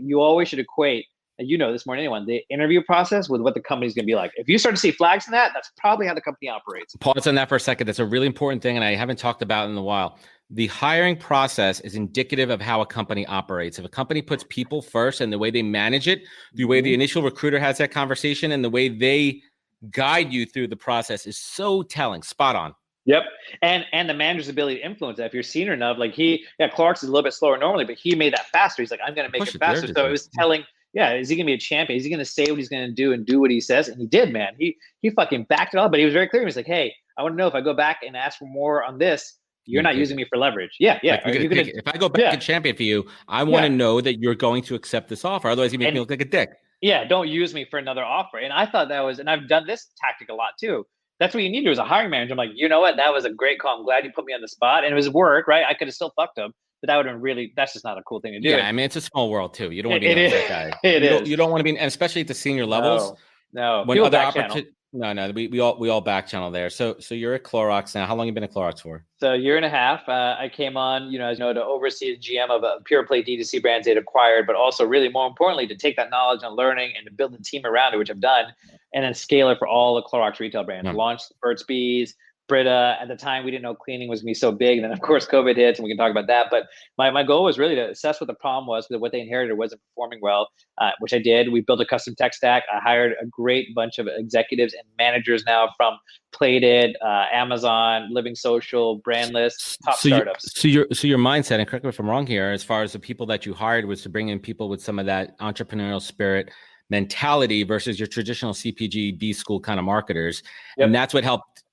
Speaker 3: You always should equate, this more than anyone, the interview process with what the company's going to be like. If you start to see flags in that, that's probably how the company operates.
Speaker 1: Pause on that for a second. That's a really important thing, and I haven't talked about it in a while. The hiring process is indicative of how a company operates. If a company puts people first and the way they manage it, the way the initial recruiter has that conversation, and the way they guide you through the process is so telling. Spot on.
Speaker 3: Yep. And the manager's ability to influence that. If you're senior enough, like Clorox is a little bit slower normally, but he made that faster. He's like, I'm going to make it faster. So it was telling, is he going to be a champion? Is he going to say what he's going to do and do what he says? And he did, man. He fucking backed it up, but he was very clear. He was like, hey, I want to know if I go back and ask for more on this, you're not using me for leverage. Yeah.
Speaker 1: Like if I go back and champion for you, I want to know that you're going to accept this offer. Otherwise, you make me look like a dick.
Speaker 3: Yeah, don't use me for another offer. And I thought that was, and I've done this tactic a lot too. That's what you need to do as a hiring manager. I'm like, you know what? That was a great call. I'm glad you put me on the spot. And it was work, right? I could have still fucked him, but that would have been really, that's just not a cool thing to do.
Speaker 1: Yeah, I mean, it's a small world too. You don't want to be that guy. You don't want to be, and especially at the senior levels.
Speaker 3: No.
Speaker 1: When other opportunities. No, we all back channel there. So you're at Clorox now. How long have you been at Clorox for?
Speaker 3: So a year and a half. I came on, as you know, to oversee the GM of a pure play DTC brands they'd acquired, but also really more importantly, to take that knowledge and learning and to build a team around it, which I've done, and then scale it for all the Clorox retail brands. Launched Burt's Bees, Brita. At the time, we didn't know cleaning was going to be so big. And then, of course, COVID hits, and we can talk about that. But my goal was really to assess what the problem was, that what they inherited wasn't performing well, which I did. We built a custom tech stack. I hired a great bunch of executives and managers now from Plated, Amazon, Living Social, Brandless, top startups.
Speaker 1: So your mindset, and correct me if I'm wrong here, as far as the people that you hired, was to bring in people with some of that entrepreneurial spirit mentality versus your traditional CPG B school kind of marketers. Yep. And that's what helped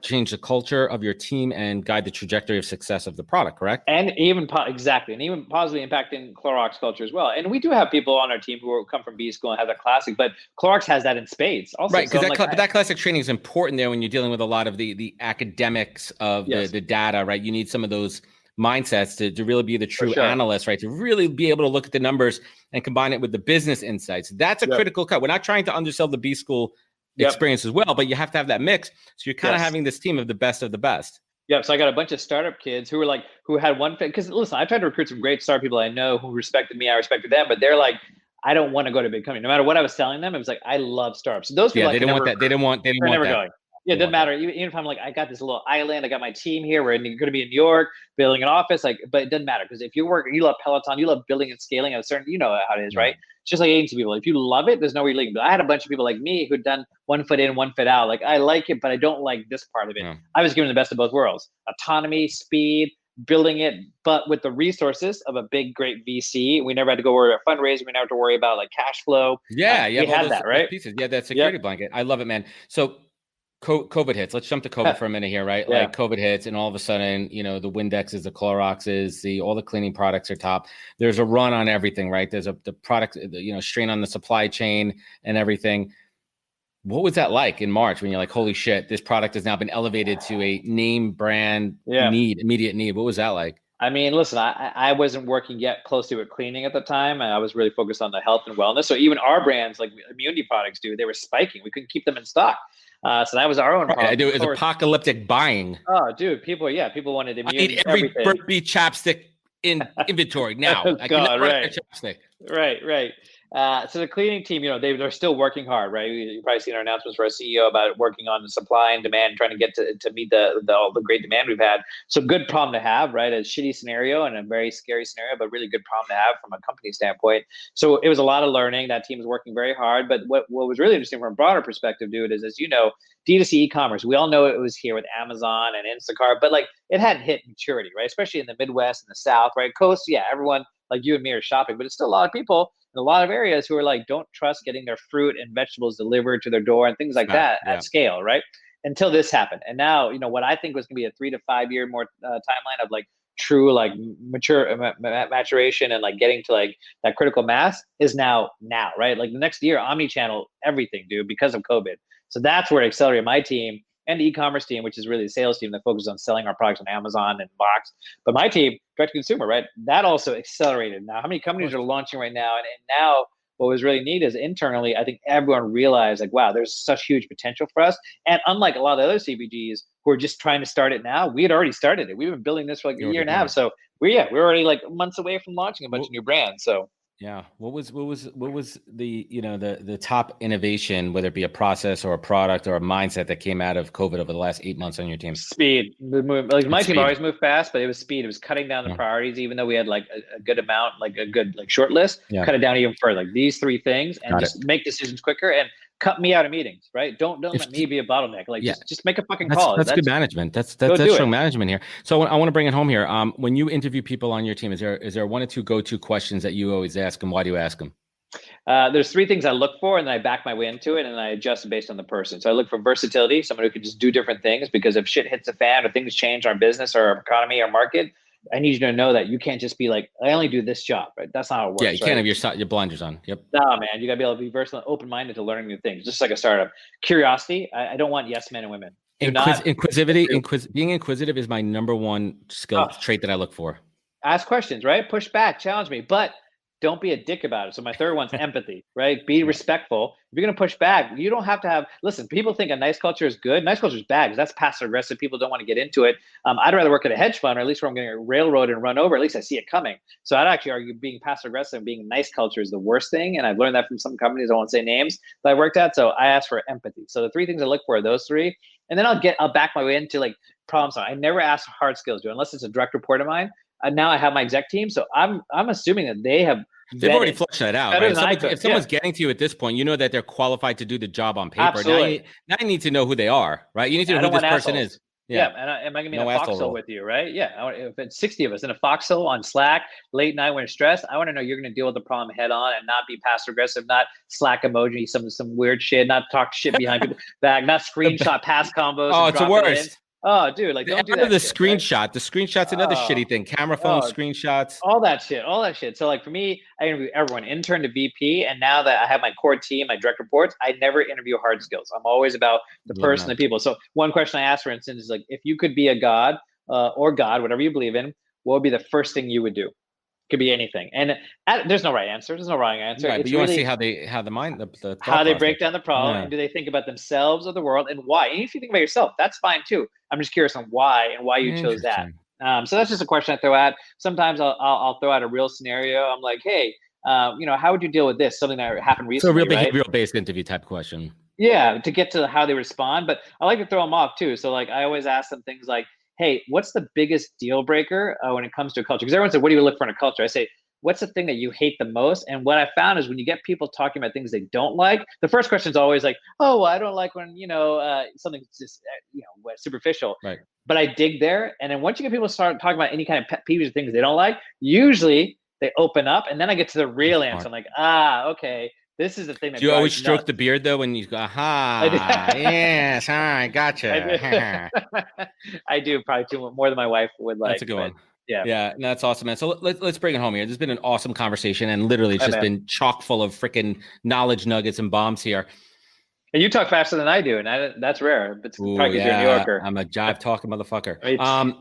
Speaker 1: change the culture of your team and guide the trajectory of success of the product, correct?
Speaker 3: And even exactly, and even positively impacting Clorox culture as well. And we do have people on our team who come from B school and have that classic, but Clorox has that in spades also.
Speaker 1: Right, because that classic training is important there when you're dealing with a lot of the academics of the data, right? You need some of those mindsets to really be the true analyst, right? To really be able to look at the numbers and combine it with the business insights. That's a critical cut. We're not trying to undersell the B school experience as well, but you have to have that mix. So you're kind of having this team of the best of the best.
Speaker 3: Yeah. So I got a bunch of startup kids who were who had one thing. Because listen, I tried to recruit some great startup people I know who respected me. I respected them, but they're like, I don't want to go to a big company. No matter what I was telling them, it was like, I love startups. So those people,
Speaker 1: they didn't want that. They didn't want that.
Speaker 3: Going. Yeah, it doesn't matter. Even if I'm like, I got this little island, I got my team here. We're going to be in New York, building an office. But it doesn't matter because if you love Peloton, you love building and scaling at a certain, you know how it is, right? It's just like agency people. If you love it, there's nowhere you're leaving. But I had a bunch of people like me who'd done 1 foot in, 1 foot out. Like, I like it, but I don't like this part of it. Yeah. I was given the best of both worlds: autonomy, speed, building it, but with the resources of a big, great VC. We never had to go worry about fundraising. We never had to worry about cash flow.
Speaker 1: We had that, right? Pieces. Yeah, that security blanket. I love it, man. So COVID hits. Let's jump to COVID for a minute here, right? Like COVID hits, and all of a sudden, the Windexes, the Cloroxes, all the cleaning products are top. There's a run on everything, right? There's the product, strain on the supply chain and everything. What was that like in March when you're like, holy shit, this product has now been elevated to a name brand immediate need? What was that like?
Speaker 3: I mean, listen, I wasn't working yet closely with cleaning at the time. I was really focused on the health and wellness. So even our brands, like immunity products they were spiking. We couldn't keep them in stock. So that was our own problem.
Speaker 1: It was apocalyptic buying.
Speaker 3: Oh, dude, people wanted immunity.
Speaker 1: I need every Burt's Bees chapstick in inventory now.
Speaker 3: God, right. Right. So the cleaning team, they're still working hard, right? You've probably seen our announcements for our CEO about working on the supply and demand, trying to get to meet all the great demand we've had. So good problem to have, right? A shitty scenario and a very scary scenario, but really good problem to have from a company standpoint. So it was a lot of learning. That team is working very hard. But what was really interesting from a broader perspective, dude, is, as you know, D2C e-commerce, we all know it was here with Amazon and Instacart, but it hadn't hit maturity, right? Especially in the Midwest and the South, right? Coast, everyone like you and me are shopping, but it's still a lot of people in a lot of areas who are don't trust getting their fruit and vegetables delivered to their door and things like that at scale, right? Until this happened. And now, what I think was going to be a 3 to 5 year more timeline of true mature maturation and getting to that critical mass is now, right? The next year, omni-channel everything, dude, because of COVID. So that's where it accelerated my team and the e-commerce team, which is really the sales team that focuses on selling our products on Amazon and Box. But my team, direct to consumer, right? That also accelerated. Now, how many companies are launching right now? And now what was really neat is internally, I think everyone realized wow, there's such huge potential for us. And unlike a lot of other CPGs who are just trying to start it now, we had already started it. We've been building this for a year and a half. So we're already months away from launching a bunch of new brands. So
Speaker 1: yeah. What was the the top innovation, whether it be a process or a product or a mindset that came out of COVID over the last 8 months on your team?
Speaker 3: Speed. My team always moved fast, but it was speed. It was cutting down the priorities, even though we had a good amount, a good short list, cut it down even further. These 3 things and make decisions quicker and cut me out of meetings, right? Don't let me be a bottleneck. Just make a fucking call.
Speaker 1: That's good management. That's strong management here. So I want to bring it home here. When you interview people on your team, is there 1 or 2 go-to questions that you always ask them? Why do you ask them?
Speaker 3: There's three things I look for, and then I back my way into it, and I adjust based on the person. So I look for versatility, someone who can just do different things, because if shit hits the fan or things change our business or our economy or market, I need you to know that you can't just be like, I only do this job, right? That's not how it works.
Speaker 1: Yeah, you can't have your blinders on. Yep.
Speaker 3: No, man, you gotta be able to be versatile and open-minded to learning new things, just like a startup. Curiosity. I don't want yes men and women.
Speaker 1: Inquisitivity. Being inquisitive is my number one skill trait that I look for.
Speaker 3: Ask questions, right? Push back, challenge me, but don't be a dick about it. So my third one's empathy, right? Be respectful. If you're going to push back, you don't have to have, listen, people think a nice culture is good. Nice culture is bad because that's passive aggressive. People don't want to get into it. I'd rather work at a hedge fund, or at least where I'm getting railroaded and run over. At least I see it coming. So I'd actually argue being passive aggressive and being a nice culture is the worst thing. And I've learned that from some companies. I won't say names that I worked at. So I ask for empathy. So the three things I look for are those three. And then I'll back my way into like problem solving. I never ask for hard skills, unless it's a direct report of mine. Now I have my exec team. So I'm assuming that they've
Speaker 1: already fleshed that out. Right? If someone's getting to you at this point, you know that they're qualified to do the job on paper.
Speaker 3: Absolutely.
Speaker 1: Now you need to know who they are, right? You need to know who this person is.
Speaker 3: Yeah. And am I going to be in a foxhole with you, right? Yeah. If it's 60 of us in a foxhole on Slack, late night when you're stressed, I want to know you're going to deal with the problem head on and not be passive aggressive, not Slack emoji, some weird shit, not talk shit behind people's back, not screenshot past combos.
Speaker 1: Oh, it's the worst.
Speaker 3: Oh, dude, like don't do that.
Speaker 1: The screenshot's another shitty thing. Camera phone screenshots.
Speaker 3: All that shit. So like for me, I interview everyone, intern to VP. And now that I have my core team, my direct reports, I never interview hard skills. I'm always about the person, the people. So one question I ask, for instance, is like, if you could be a god or God, whatever you believe in, what would be the first thing you would do? Could be anything, and there's no right answer. There's no wrong answer.
Speaker 1: Right, but you
Speaker 3: really
Speaker 1: want to see how
Speaker 3: they break down the problem, and do they think about themselves or the world, and why? And if you think about yourself, that's fine too. I'm just curious on why you chose that. So that's just a question I throw out. Sometimes I'll throw out a real scenario. I'm like, hey, how would you deal with this? Something that happened recently.
Speaker 1: So a real behavioral based interview type question.
Speaker 3: Yeah, to get to how they respond, but I like to throw them off too. So like I always ask them things like, hey, what's the biggest deal breaker when it comes to a culture? Because everyone said, what do you look for in a culture? I say, what's the thing that you hate the most? And what I found is when you get people talking about things they don't like, the first question is always like, oh, well, I don't like when, something's just, superficial.
Speaker 1: Right.
Speaker 3: But I dig there. And then once you get people start talking about any kind of pet peeves or things they don't like, usually they open up, and then I get to the real answer. I'm like, okay. This is the thing that
Speaker 1: do you always stroke the beard though when you go, yes, all right, gotcha.
Speaker 3: I do probably more than my wife would like.
Speaker 1: That's a good one.
Speaker 3: Yeah,
Speaker 1: no, that's awesome, man. So let's bring it home here. This has been an awesome conversation, and literally it's just been chock full of freaking knowledge nuggets and bombs here.
Speaker 3: And you talk faster than I do, and that's rare. But probably you're a New Yorker.
Speaker 1: I'm a jive talking motherfucker. Right.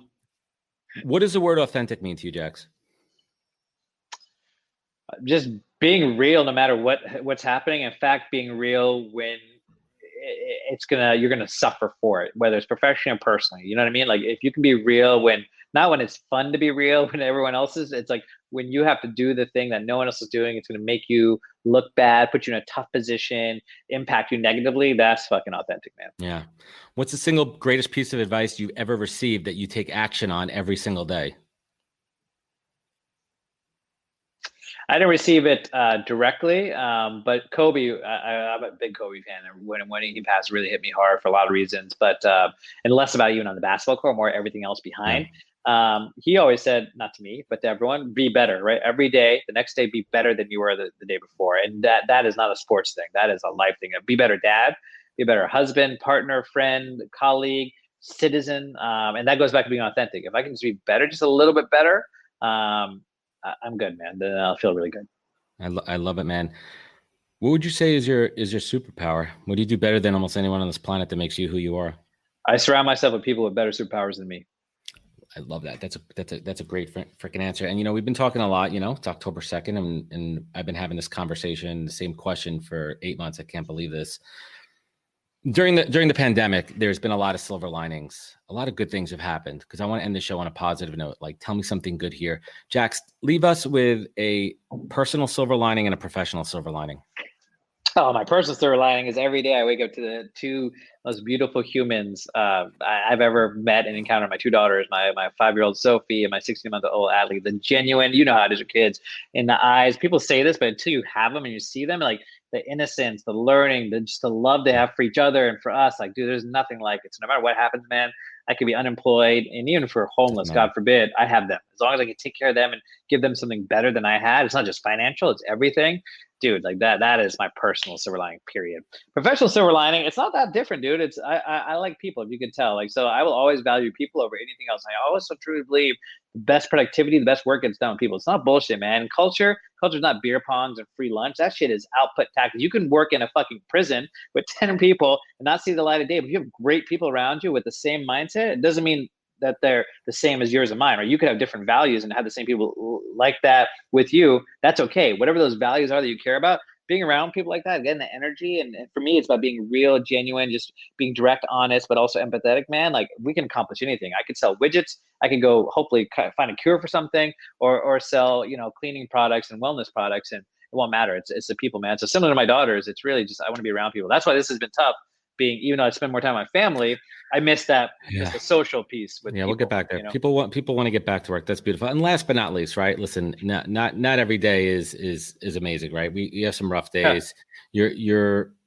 Speaker 1: What does the word authentic mean to you, Jax?
Speaker 3: Just being real, no matter what's happening. In fact, being real when you're gonna suffer for it, whether it's professionally or personally. You know what I mean? Like if you can be real not when it's fun to be real, when everyone else is. It's like when you have to do the thing that no one else is doing. It's gonna make you look bad, put you in a tough position, impact you negatively. That's fucking authentic, man.
Speaker 1: Yeah. What's the single greatest piece of advice you've ever received that you take action on every single day?
Speaker 3: I didn't receive it directly, but Kobe, I'm a big Kobe fan. When he passed, really hit me hard for a lot of reasons, but and less about even on the basketball court, more everything else behind. He always said, not to me, but to everyone, be better, right? Every day, the next day, be better than you were the day before. And that is not a sports thing. That is a life thing. Be better dad, be a better husband, partner, friend, colleague, citizen. And that goes back to being authentic. If I can just be better, just a little bit better, I'm good, man. Then I'll feel really good.
Speaker 1: I love it, man. What would you say is your superpower? What do you do better than almost anyone on this planet that makes you who you are?
Speaker 3: I surround myself with people with better superpowers than me.
Speaker 1: I love that. That's a great freaking answer. And we've been talking a lot. It's October 2nd, and I've been having this conversation, the same question for 8 months. I can't believe this. During the pandemic, there's been a lot of silver linings. A lot of good things have happened, because I want to end the show on a positive note. Like, tell me something good here. Jax, leave us with a personal silver lining and a professional silver lining.
Speaker 3: Oh, my personal silver lining is every day I wake up to the two most beautiful humans I've ever met and encountered. My two daughters, my 5-year-old Sophie and my 16-month-old Adley. The genuine, you know how it is with kids, in the eyes. People say this, but until you have them and you see them, like the innocence, the learning, the love they have for each other and for us, like, dude, there's nothing like it. So no matter what happens, man, I could be unemployed, and even if we're homeless, God forbid, I have them. As long as I can take care of them and give them something better than I had, it's not just financial, it's everything. dude, like that is my personal silver lining, period. Professional silver lining, it's not that different, dude. It's I like people, if you could tell. Like, so I will always value people over anything else. I also truly believe the best productivity, the best work gets done with people. It's not bullshit, man. Culture's not beer pongs and free lunch. That shit is output tactics. You can work in a fucking prison with 10 people and not see the light of day. But if you have great people around you with the same mindset, it doesn't mean that they're the same as yours and mine, or you could have different values and have the same people like that with you. That's okay. Whatever those values are that you care about, being around people like that, getting the energy. And for me, it's about being real, genuine, just being direct, honest, but also empathetic, man. Like, we can accomplish anything. I could sell widgets. I could go hopefully find a cure for something, or sell, cleaning products and wellness products. And it won't matter. It's the people, man. So similar to my daughters, it's really just, I want to be around people. That's why this has been tough. Even though I spend more time with my family, I miss that just the social piece with people.
Speaker 1: We'll get back there. People want to get back to work. That's beautiful. And last but not least, right? Listen, not every day is amazing, right? We have some rough days. Yeah.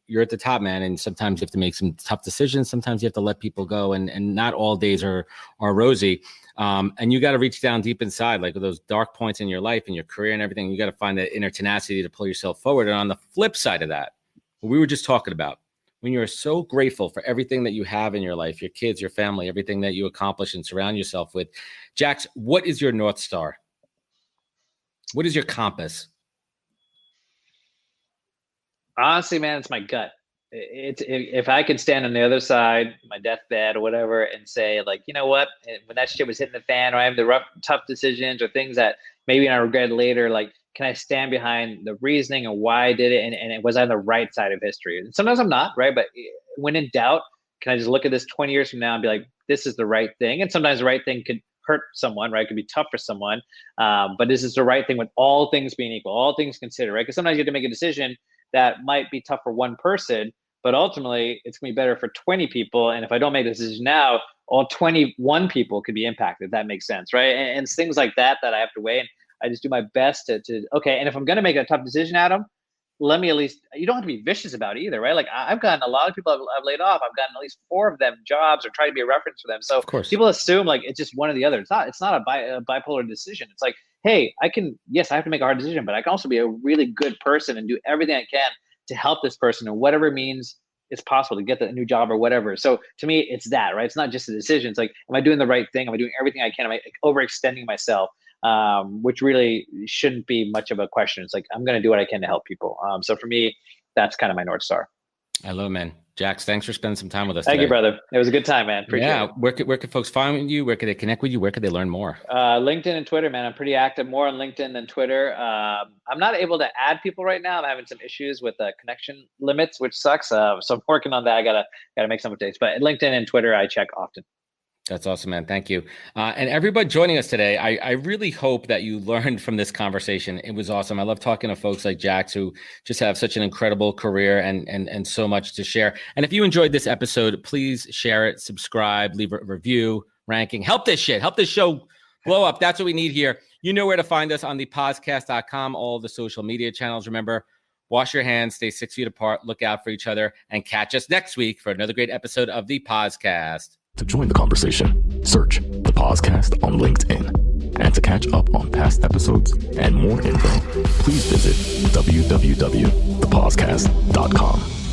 Speaker 1: You're at the top, man, and sometimes you have to make some tough decisions. Sometimes you have to let people go, and not all days are rosy. And you got to reach down deep inside, like those dark points in your life and your career and everything. You got to find that inner tenacity to pull yourself forward. And on the flip side of that, what we were just talking about, when you're so grateful for everything that you have in your life, your kids, your family, everything that you accomplish and surround yourself with, Jax, what is your North Star? What is your compass?
Speaker 3: Honestly, man, it's my gut. If I could stand on the other side, my deathbed or whatever, and say, like, you know what, when that shit was hitting the fan, or I have the tough decisions or things that maybe I regret later, like, can I stand behind the reasoning and why I did it? And was I on the right side of history? And sometimes I'm not, right? But when in doubt, can I just look at this 20 years from now and be like, this is the right thing? And sometimes the right thing could hurt someone, right? It could be tough for someone. But this is the right thing with all things being equal, all things considered, right? Because sometimes you have to make a decision that might be tough for one person, but ultimately it's going to be better for 20 people. And if I don't make the decision now, all 21 people could be impacted. If that makes sense, right? And it's things like that I have to weigh. And I just do my best to okay. And if I'm going to make a tough decision, Adam, let me at least, you don't have to be vicious about it either, right? Like, I've gotten a lot of people I've laid off. I've gotten at least 4 of them jobs, or try to be a reference for them. So of course, people assume like it's just one or the other. It's not a bipolar decision. It's like, hey, I have to make a hard decision, but I can also be a really good person and do everything I can to help this person, and whatever means it's possible to get the new job or whatever. So to me, it's that, right? It's not just a decision. It's like, am I doing the right thing? Am I doing everything I can? Am I overextending myself? Which really shouldn't be much of a question. It's like, I'm going to do what I can to help people. So for me, that's kind of my North Star.
Speaker 1: I love it, man. Jax, thanks for spending some time with us
Speaker 3: Thank
Speaker 1: today.
Speaker 3: you, brother. It was a good time, man. Appreciate it.
Speaker 1: Where could folks find you? Where could they connect with you? Where could they learn more?
Speaker 3: LinkedIn and Twitter, man. I'm pretty active, more on LinkedIn than Twitter. I'm not able to add people right now. I'm having some issues with connection limits, which sucks. So I'm working on that. I gotta make some updates. But LinkedIn and Twitter, I check often.
Speaker 1: That's awesome, man. Thank you. And everybody joining us today, I really hope that you learned from this conversation. It was awesome. I love talking to folks like Jax, who just have such an incredible career and so much to share. And if you enjoyed this episode, please share it, subscribe, leave a review, ranking. Help this show blow up. That's what we need here. You know where to find us on ThePOZCAST.com, all the social media channels. Remember, wash your hands, stay 6 feet apart, look out for each other, and catch us next week for another great episode of The POZCAST.
Speaker 2: To join the conversation, search The POZCAST on LinkedIn. And to catch up on past episodes and more info, please visit www.thepozcast.com.